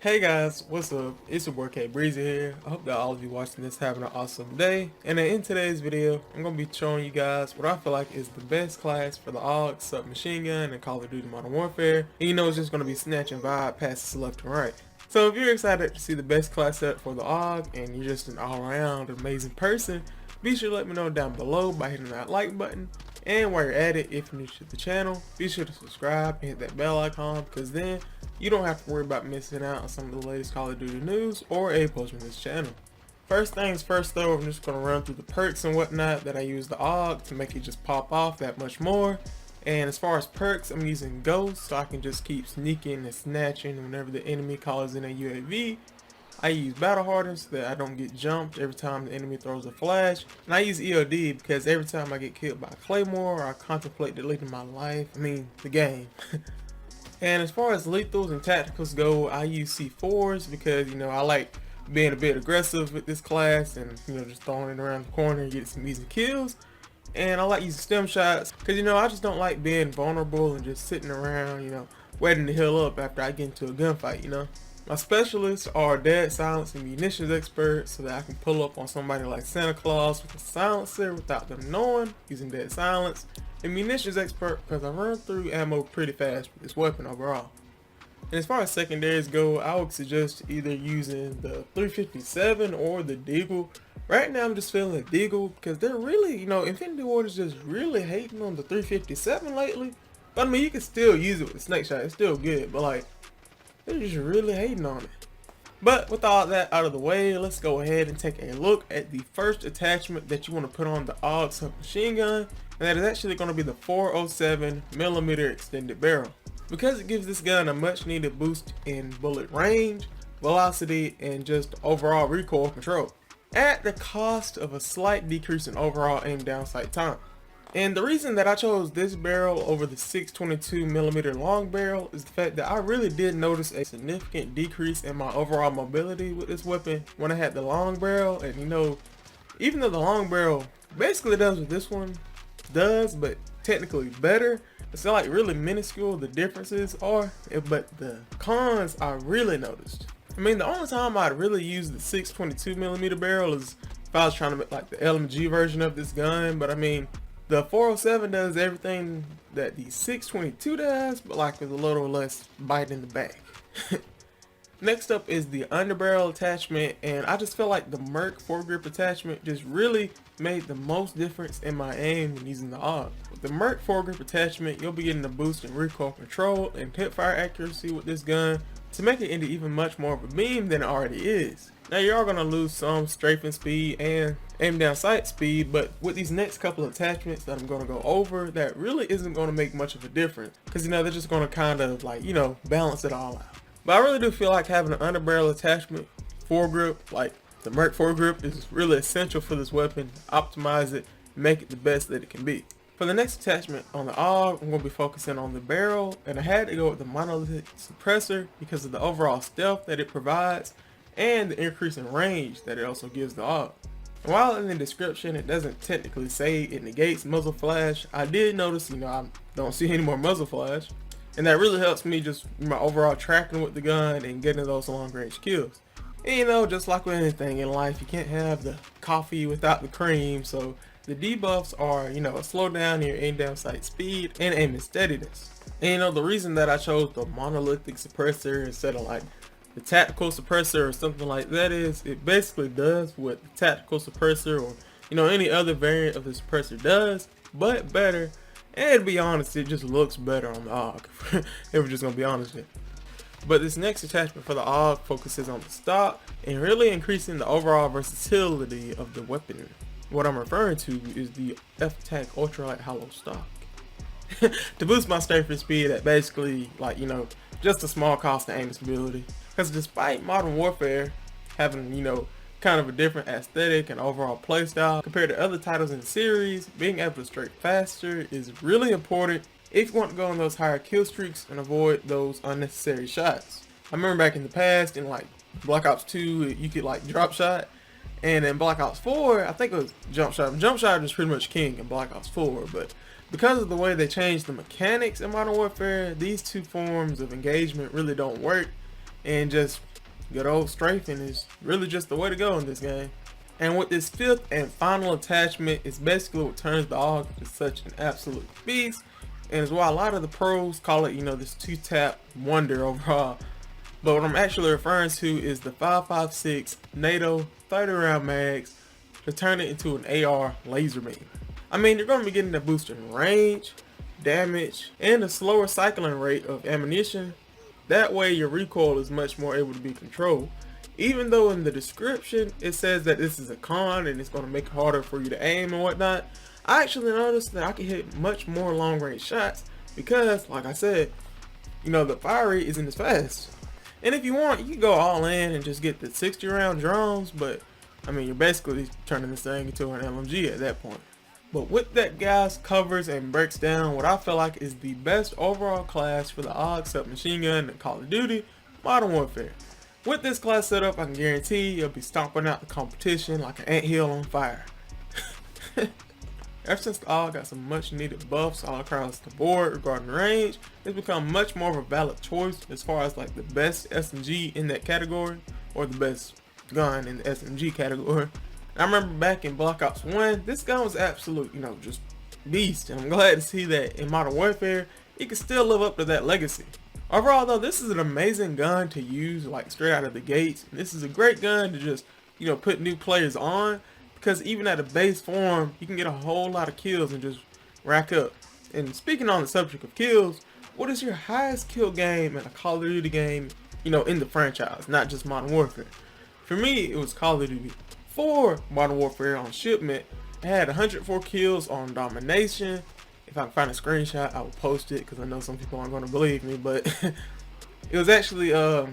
Hey guys, what's up? It's your boy K Breezy here. I hope that all of you watching this having an awesome day. And in today's video, I'm going to be showing you guys what I feel like is the best class for the AUG submachine gun in Call of Duty Modern Warfare. And you know it's just going to be snatching vibe passes left and right. So if you're excited to see the best class set for the AUG and you're just an all-around amazing person, be sure to let me know down below by hitting that like button. And while you're at it, if you're new to the channel, be sure to subscribe and hit that bell icon, because then you don't have to worry about missing out on some of the latest Call of Duty news or a post from this channel. First things first though, I'm just going to run through the perks and whatnot that I use the AUG to make it just pop off that much more. And as far as perks, I'm using Ghost, so I can just keep sneaking and snatching whenever the enemy calls in a UAV. I use Battle Harden so that I don't get jumped every time the enemy throws a flash. And I use EOD because every time I get killed by Claymore or I contemplate deleting my life, the game. And as far as lethals and tacticals go, I use C4s because, I like being a bit aggressive with this class and, just throwing it around the corner and getting some easy kills. And I like using stem shots because, I just don't like being vulnerable and just sitting around, waiting to heal up after I get into a gunfight, My specialists are dead silence and munitions experts, so that I can pull up on somebody like Santa Claus with a silencer without them knowing, using dead silence. And munitions expert because I run through ammo pretty fast with this weapon overall. And as far as secondaries go, I would suggest either using the 357 or the Deagle. Right now I'm just feeling the Deagle because they're really, Infinity Ward is just really hating on the 357 lately. But you can still use it with the snake shot, it's still good, but they're just really hating on it. But with all that out of the way, let's go ahead and take a look at the first attachment that you want to put on the AUG submachine gun, and that is actually going to be the 407mm extended barrel. Because it gives this gun a much needed boost in bullet range, velocity, and just overall recoil control, at the cost of a slight decrease in overall aim down sight time. And the reason that I chose this barrel over the 622mm long barrel is the fact that I really did notice a significant decrease in my overall mobility with this weapon when I had the long barrel. And even though the long barrel basically does what this one does, but technically better, it's really minuscule the differences are, but the cons I really noticed. The only time I'd really use the 622mm barrel is if I was trying to make the LMG version of this gun, but the 407 does everything that the 622 does, but with a little less bite in the back. Next up is the underbarrel attachment, and I just feel like the Merc foregrip attachment just really made the most difference in my aim when using the AUG. With the Merc foregrip attachment, you'll be getting a boost in recoil control and hipfire accuracy with this gun to make it into even much more of a beam than it already is. Now you are going to lose some strafing speed and aim down sight speed, but with these next couple of attachments that I'm going to go over, that really isn't going to make much of a difference because they're just going to kind of balance it all out. But I really do feel like having an underbarrel attachment foregrip like the Merc foregrip is really essential for this weapon. Optimize it, make it the best that it can be. For the next attachment on the AUG, I'm going to be focusing on the barrel, and I had to go with the monolithic suppressor because of the overall stealth that it provides and the increase in range that it also gives the AUG. And while in the description it doesn't technically say it negates muzzle flash, I did notice I don't see any more muzzle flash, and that really helps me just my overall tracking with the gun and getting those long range kills. And just like with anything in life, you can't have the coffee without the cream, so the debuffs are a slowdown in your aim down sight speed and aiming steadiness. And the reason that I chose the monolithic suppressor instead of the tactical suppressor or something like that is it basically does what the tactical suppressor or any other variant of the suppressor does, but better. And to be honest, it just looks better on the AUG if we're just gonna be honest here. But this next attachment for the AUG focuses on the stock and really increasing the overall versatility of the weapon. What I'm referring to is the F-Tac Ultralight Hollow stock. To boost my strafing speed at basically just a small cost to aim and stability. Because despite Modern Warfare having, kind of a different aesthetic and overall playstyle compared to other titles in the series, being able to strafe faster is really important if you want to go on those higher kill streaks and avoid those unnecessary shots. I remember back in the past in Black Ops 2, you could drop shot, and in Black Ops 4, I think it was jump shot. Jump shot was pretty much king in Black Ops 4, but because of the way they changed the mechanics in Modern Warfare, these two forms of engagement really don't work. And just good old strafing is really just the way to go in this game. And with this 5th and final attachment, it's basically what turns the AUG into such an absolute beast, and is why a lot of the pros call it, this 2-tap wonder overall. But what I'm actually referring to is the 5.56 NATO 30 round mags to turn it into an AR laser beam. I mean, you're going to be getting a boost in range, damage, and a slower cycling rate of ammunition. That way your recoil is much more able to be controlled. Even though in the description it says that this is a con and it's going to make it harder for you to aim and whatnot, I actually noticed that I can hit much more long range shots because, like I said, the fire rate isn't as fast. And if you want, you can go all in and just get the 60 round drones, but I mean, you're basically turning this thing into an LMG at that point. But with that, guys, covers and breaks down what I feel like is the best overall class for the AUG submachine gun in Call of Duty Modern Warfare. With this class setup, I can guarantee you'll be stomping out the competition like an anthill on fire. Ever since the AUG got some much needed buffs all across the board regarding range, it's become much more of a valid choice as far as like the best SMG in that category, or the best gun in the SMG category. I remember back in Black Ops 1, this gun was absolute, just beast, and I'm glad to see that in Modern Warfare, it can still live up to that legacy. Overall though, this is an amazing gun to use like straight out of the gates. This is a great gun to just, put new players on, because even at a base form, you can get a whole lot of kills and just rack up. And speaking on the subject of kills, what is your highest kill game in a Call of Duty game, in the franchise, not just Modern Warfare? For me, it was Call of Duty 4 Modern Warfare on shipment. I had 104 kills on domination. If I can find a screenshot, I will post it because I know some people aren't going to believe me, but it was actually, I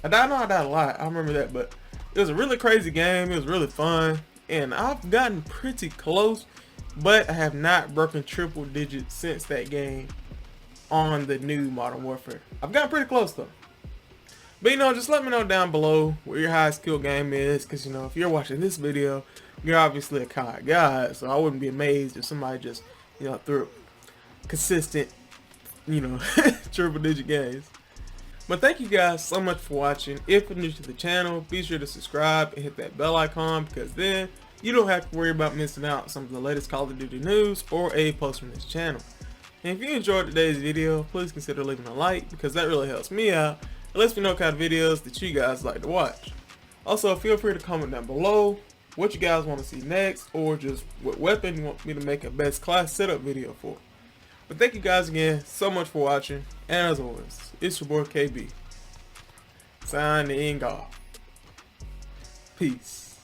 died a lot, I remember that, but it was a really crazy game. It was really fun, and I've gotten pretty close, but I have not broken triple digits since that game on the new Modern Warfare. I've gotten pretty close though. But just let me know down below what your highest kill game is, because if you're watching this video, you're obviously a COD guy, so I wouldn't be amazed if somebody just threw consistent triple digit games. But thank you guys so much for watching. If you're new to the channel, be sure to subscribe and hit that bell icon, because then you don't have to worry about missing out on some of the latest Call of Duty news or a post from this channel. And if you enjoyed today's video, please consider leaving a like, because that really helps me out. It lets me know what kind of videos that you guys like to watch. Also, feel free to comment down below what you guys want to see next, or just what weapon you want me to make a best class setup video for. But thank you guys again so much for watching, and as always, it's your boy KB, signing off. Peace.